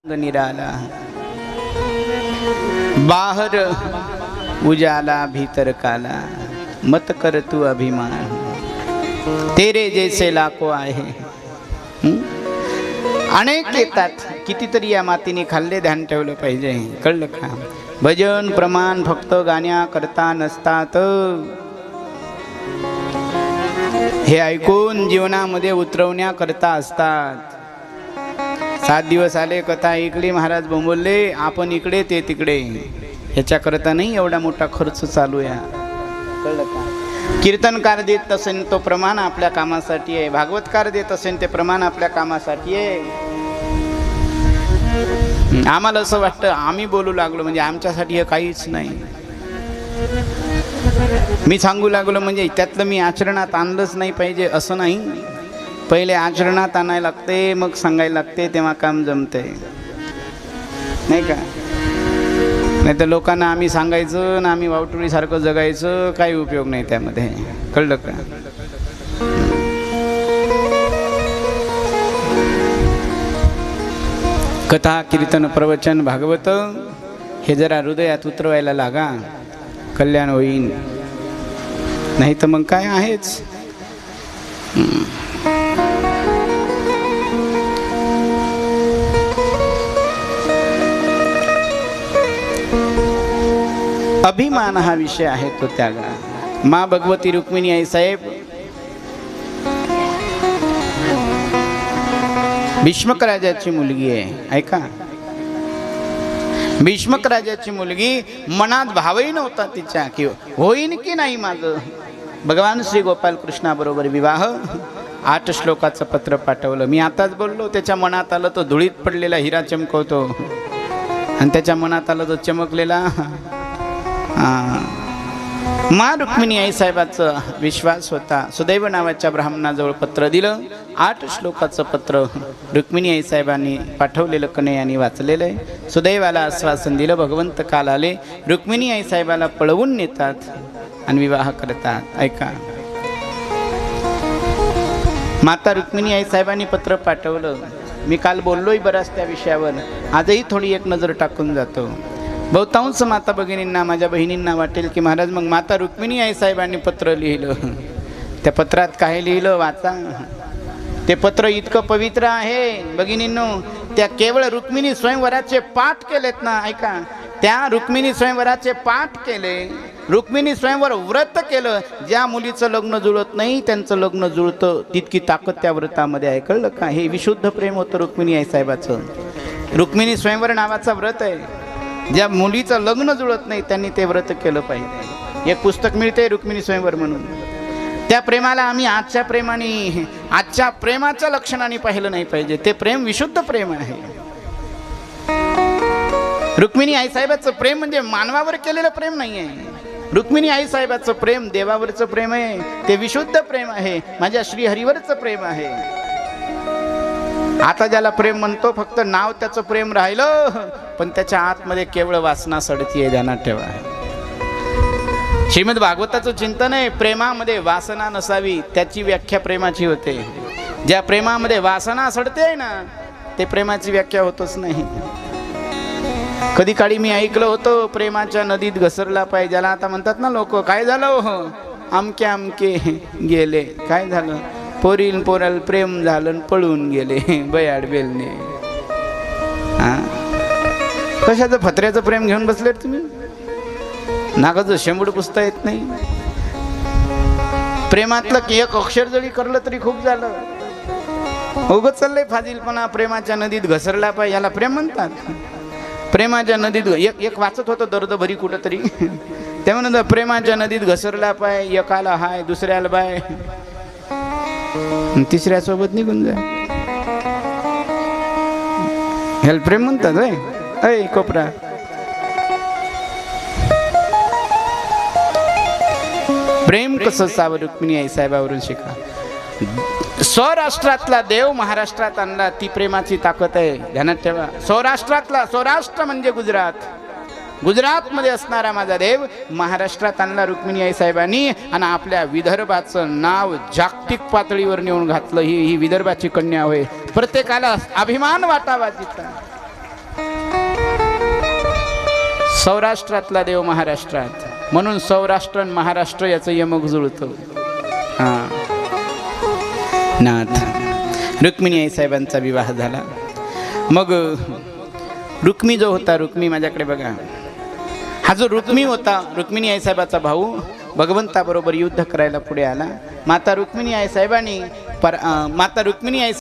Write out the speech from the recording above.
निराला बाहर उजाला भीतर काला मत कर तू अभिमान तेरे जैसे लाखो आहे। अनेक येतात, कितीतरी या मातीने खाल्ले, ध्यान ठेवलं पाहिजे, कळलं का? भजन प्रमाण फक्त गाण्या करता नसतात, हे ऐकून जीवनामध्ये उतरवण्या करता असतात। 7 दिवस आले, कथा ऐकली, महाराज बोंबलले, आपण इकडे ते तिकडे, ह्याच्या करता नाही एवढा मोठा खर्च चालू आहे, कळलं का? कीर्तनकार देत असेल तो प्रमाण आपल्या कामासाठी आहे, भागवतकार देत असेल ते प्रमाण आपल्या कामासाठी आहे। आम्हाला असं वाटतं आम्ही बोलू लागलो म्हणजे आमच्यासाठी हे काहीच नाही, मी सांगू लागलो म्हणजे त्यातलं मी आचरणात आणलंच नाही पाहिजे असं नाही, पहिले आचरणात आणायला लागते, मग सांगायला लागते, तेव्हा काम जमते, नाही का? नाही तर लोकांना आम्ही सांगायचं ना आम्ही वावटुळीसारखं जगायचं, काही उपयोग नाही त्यामध्ये, कळलं का? कथा कीर्तन प्रवचन भागवत हे जरा हृदयात उतरवायला लागा, कल्याण होईल, नाही तर मग काय आहेच। अभिमान हा विषय आहे तो त्यागा। माँ भगवती रुक्मिणी आई साहेब भीष्मक राजाची मुलगी आहे, ऐका, भीष्मक राजाची मुलगी, मनात भावही नव्हता तिच्या की होईन की नाही माझं भगवान श्री गोपाल कृष्णाबरोबर विवाह। 8 श्लोकाचं पत्र पाठवलं, मी आताच बोललो, त्याच्या मनात आलं तो धुळीत पडलेला हिरा चमकवतो, आणि त्याच्या मनात आलं तो चमकलेला माँ रुक्मिणी आई साहेबाचा विश्वास होता। सुदैव नावाच्या ब्राह्मणाजवळ पत्र दिलं, 8 श्लोकाचं पत्र रुक्मिणी आई साहेबांनी पाठवलेलं कन्हैयाने वाचलेलं आहे। सुदैवाला आश्वासन दिलं, भगवंत काल आले, रुक्मिणी आई साहेबाला पळवून नेतात आणि विवाह करतात। ऐका, माता रुक्मिणी आई साहेबांनी पत्र पाठवलं, मी काल बोललोय बराच त्या विषयावर, आजही थोडी एक नजर टाकून जातो। बहुतांश माता भगिनींना, माझ्या बहिणींना वाटेल की महाराज मग माता रुक्मिणी आई साहेबांनी पत्र लिहिलं, त्या पत्रात काय लिहिलं वाचा, ते पत्र इतकं पवित्र आहे भगिनींनो, त्या केवळ रुक्मिणी स्वयंवराचे पाठ केलेत ना, ऐका, त्या रुक्मिणी स्वयंवराचे पाठ केले, रुक्मिणी स्वयंवर व्रत केलं, ज्या मुलीचं लग्न जुळत नाही त्यांचं लग्न जुळतं, तितकी ताकद त्या व्रतामध्ये आहे, कळलं का? हे विशुद्ध प्रेम होतं रुक्मिणी आई साहेबाचं। रुक्मिणी स्वयंवर नावाचं व्रत आहे, ज्या मुलीचं लग्न जुळत नाही त्यांनी ते व्रत केलं पाहिजे। एक पुस्तक मिळते रुक्मिणी स्वयंवर म्हणून, त्या प्रेमाला आम्ही आजच्या प्रेमाने, आजच्या प्रेमाच्या लक्षणाने पाहिलं नाही पाहिजे, ते प्रेम विशुद्ध प्रेम आहे। रुक्मिणी आई साहेबाचं प्रेम म्हणजे मानवावर केलेलं प्रेम नाही आहे, रुक्मिणी आई साहेबाचं प्रेम देवावरचं प्रेम आहे, ते विशुद्ध प्रेम आहे, माझ्या श्रीहरीवरचं प्रेम आहे। आता ज्याला प्रेम म्हणतो फक्त नाव त्याचं प्रेम राहिलं, पण त्याच्या आतमध्ये केवळ वासना सडतीये, ध्यानात ठेवा। श्रीमद भागवताचं चिंतन आहे, प्रेमामध्ये वासना नसावी, त्याची व्याख्या प्रेमाची होते। ज्या प्रेमामध्ये वासना सडते ना, ते प्रेमाची व्याख्या होतच नाही। कधी काळी मी ऐकलं होतं, प्रेमाच्या नदीत घसरला पाय, ज्याला आता म्हणतात ना लोक, काय झालं हो, अमके अमके गेले, काय झालं, पोरील पोराल प्रेम झालं पळून गेले बयाड बेलने। कशाचं फत्र्याचं प्रेम घेऊन बसले तुम्ही, नागाचं शेंबूड पुसता येत नाही, प्रेमातलं एक अक्षर जरी करलं तरी खूप झालं, उगत चाललंय फाजीलपणा, प्रेमाच्या नदीत घसरला पाय, याला प्रेम म्हणतात। प्रेमाच्या नदीत एक वाचत होतं दर्द भरी कुठं तरी, ते म्हणत प्रेमाच्या नदीत घसरला पाय, एकाला हाय दुसऱ्याला बाय, तिसऱ्या सोबत निघून जाय, ह्याला प्रेम म्हणतात। ऐ कोपरा, प्रेम कसं सावं रुक्मिणी आई साहेबावरून शिका। सौराष्ट्रातला देव महाराष्ट्रात आणला, ती प्रेमाची ताकद आहे, ध्यानात ठेवा। सौराष्ट्रातला, सौराष्ट्र म्हणजे गुजरात, गुजरातमध्ये असणारा माझा देव महाराष्ट्रात आणला रुक्मिणी आई साहेबांनी, आणि आपल्या विदर्भाचं नाव जागतिक पातळीवर नेऊन घातलं। ही विदर्भाची कन्या होय, प्रत्येकाला अभिमान वाटावा तिचा। सौराष्ट्रातला देव महाराष्ट्रात, म्हणून सौराष्ट्र आणि महाराष्ट्र याचं यमक जुळतं. हां, नाथ रुक्मिणी आई साहेबांचा विवाह झाला. मग रुक्मी जो होता, रुक्मी माझ्याकडे बघा, हा जो रुक्मी होता, रुक्मिणी आई साहेबाचा भाऊ भगवंताबरोबर युद्ध करायला पुढे आला. माता रुक्मिणी आई साहेबांनी माता रुक्मिणी आई